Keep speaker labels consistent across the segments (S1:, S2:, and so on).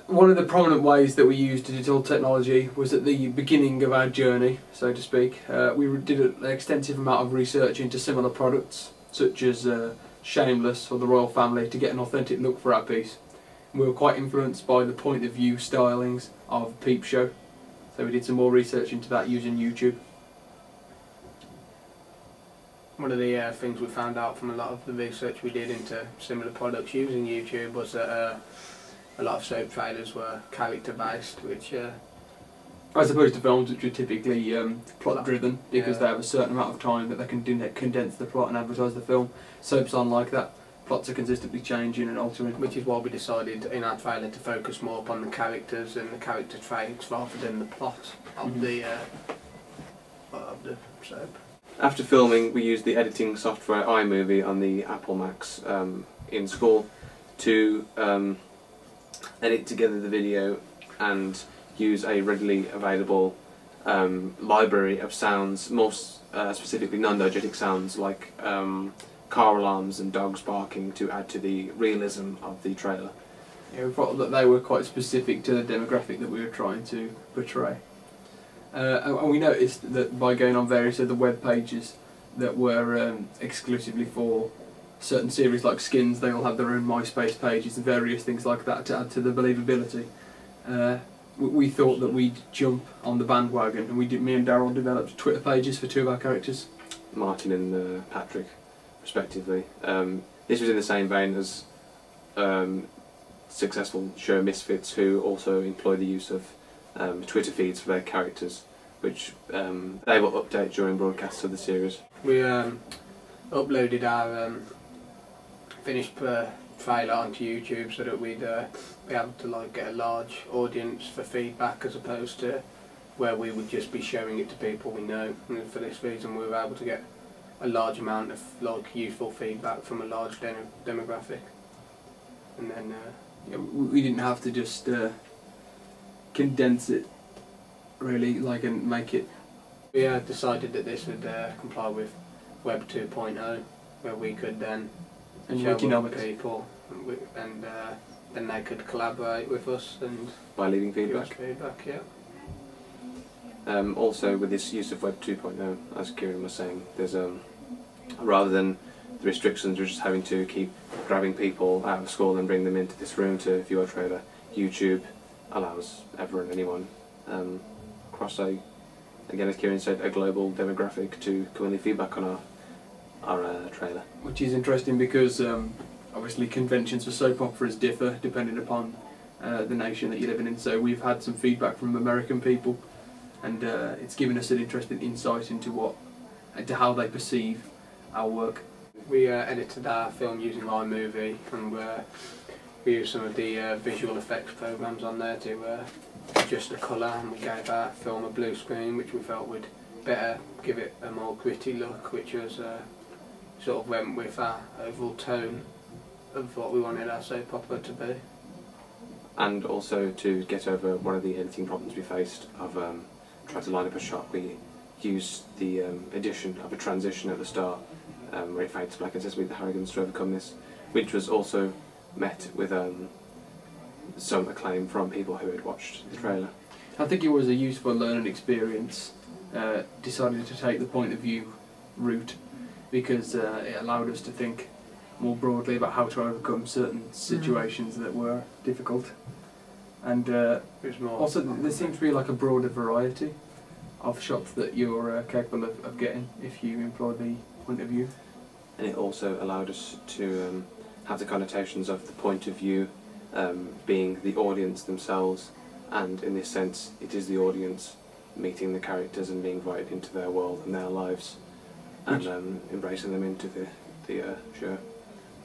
S1: One of the prominent ways that we used digital technology was at the beginning of our journey, so to speak. We did an extensive amount of research into similar products, such as Shameless or the Royal Family, to get an authentic look for our piece. We were quite influenced by the point of view stylings of Peep Show, so we did some more research into that using YouTube.
S2: One of the things we found out from a lot of the research we did into similar products using YouTube was that a lot of soap trailers were character based, which
S1: as opposed to films which are typically plot driven, because they have a certain amount of time that they can condense the plot and advertise the film. Soaps aren't like that. Plots are consistently changing and altering.
S2: Which is why we decided in our trailer to focus more upon the characters and the character traits rather than the plot of the soap.
S3: After filming, we used the editing software iMovie on the Apple Macs in school to edit together the video and use a readily available library of sounds, more specifically non-diegetic sounds like car alarms and dogs barking, to add to the realism of the trailer.
S1: Yeah, we thought that they were quite specific to the demographic that we were trying to portray. And we noticed that by going on various other web pages that were exclusively for certain series like Skins, they all have their own MySpace pages and various things like that to add to the believability. We thought that we'd jump on the bandwagon, and me and Daryl developed Twitter pages for two of our characters,
S3: Martin and Patrick, respectively. This was in the same vein as successful show Misfits, who also employ the use of Twitter feeds for their characters, which they will update during broadcasts of the series.
S2: We uploaded our finished trailer onto YouTube so that we'd be able to get a large audience for feedback, as opposed to where we would just be showing it to people we know. And for this reason, we were able to get a large amount of useful feedback from a large demographic. And then
S1: yeah, we didn't have to just condense it really, and make it.
S2: We decided that this would comply with Web 2.0, where we could then show other people, and then they could collaborate with us and
S3: by leaving feedback.
S2: Yeah.
S3: Also, with this use of Web 2.0, as Kieran was saying, there's rather than the restrictions of just having to keep grabbing people out of school and bring them into this room to view our trailer, YouTube allows everyone, anyone, across again as Kieran said, a global demographic to come and leave feedback on our trailer.
S1: Which is interesting because obviously conventions for soap operas differ depending upon the nation that you're living in. So we've had some feedback from American people, and it's given us an interesting insight into how they perceive our work.
S2: We edited our film using iMovie, and we used some of the visual effects programs on there to adjust the colour, and we gave our film a blue screen, which we felt would better give it a more gritty look, which was sort of went with our overall tone of what we wanted our soap opera to be.
S3: And also to get over one of the editing problems we faced of trying to line up a shot, we used the addition of a transition at the start where it fades to black and says "Meet the Harrigans" to overcome this, which was also met with some acclaim from people who had watched the trailer.
S1: I think it was a useful learning experience, deciding to take the point of view route, because it allowed us to think more broadly about how to overcome certain situations that were difficult. And also there seems to be a broader variety of shots that you're capable of getting if you employ the point of view.
S3: And it also allowed us to have the connotations of the point of view being the audience themselves, and in this sense it is the audience meeting the characters and being invited into their world and their lives, and embracing them into the show.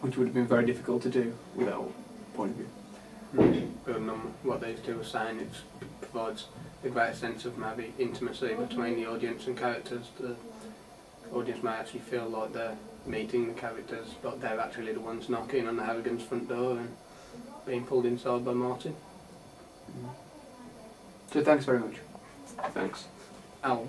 S1: Which would have been very difficult to do without point of view.
S2: Building on what these two were saying, it provides a greater sense of maybe intimacy between the audience and characters. The audience may actually feel like they're meeting the characters, but they're actually the ones knocking on the Harrigans' front door and being pulled inside by Martin.
S1: So thanks very much.
S3: Thanks.
S2: Oh,